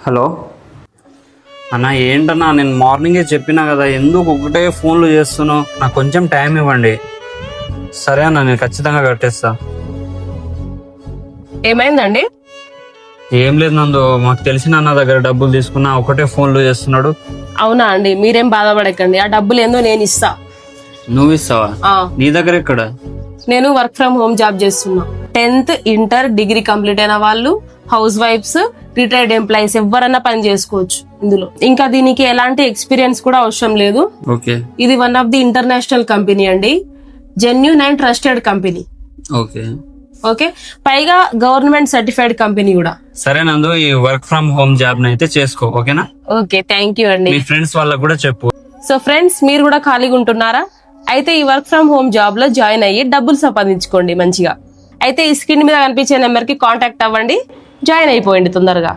Hello అన్న, ఏంటన్నా నేను మార్నింగే చెప్పినా కదా, ఎందుకు ఒకటే ఫోన్లు చేస్తున్నావు? నాకు కొంచెం టైం ఇవ్వండి. సరే అన్న, నేను ఖచ్చితంగా కట్టేస్తా. ఏమైందండి? ఏం లేదు నందు, మాకు తెలిసిన అన్న దగ్గర డబ్బులు తీసుకున్నా, ఒకటే ఫోన్లు చేస్తున్నాడు. అవునా అండి, మీరేం బాధపడకండి, ఆ డబ్బులు ఏందో నేను ఇస్తా. నువ్వు ఇస్తావా? ఆ, నీ దగ్గర ఎక్కడ? నేను వర్క్ ఫ్రమ్ హోమ్ జాబ్ చేస్తున్నా. 10th ఇంటర్ డిగ్రీ కంప్లీట్ అయిన వాళ్ళు, హౌస్ వైఫ్స్, రిటైర్డ్ ఎంప్లాయీస్ ఎవరన్నా పని చేసుకోవచ్చు ఇందులో. ఇంకా దీనికి ఎలాంటి ఎక్స్పీరియన్స్ కూడా అవసరం లేదు. ఓకే ఇది one of the international company అండి, genuine and trusted company. Okay okay, పైగా గవర్నమెంట్ సర్టిఫైడ్ కంపెనీ కూడా. సరే నందు, ఈ వర్క్ ఫ్రమ్ హోమ్ జాబ్ అయితే చేసుకో, ఓకేనా? ఓకే, థ్యాంక్ యూ అండి. మీ ఫ్రెండ్స్ వాళ్ళకు కూడా చెప్పు. సో ఫ్రెండ్స్, మీరు కూడా ఖాళీగా ఉంటున్నారా? అయితే ఈ వర్క్ ఫ్రమ్ హోమ్ జాబ్ లో జాయిన్ అయ్యి డబ్బులు సంపాదించుకోండి మంచిగా. అయితే ఈ స్క్రీన్ మీద కనిపించే నెంబర్ కి కాంటాక్ట్ అవ్వండి, జాయిన్ అయిపోయింది తొందరగా.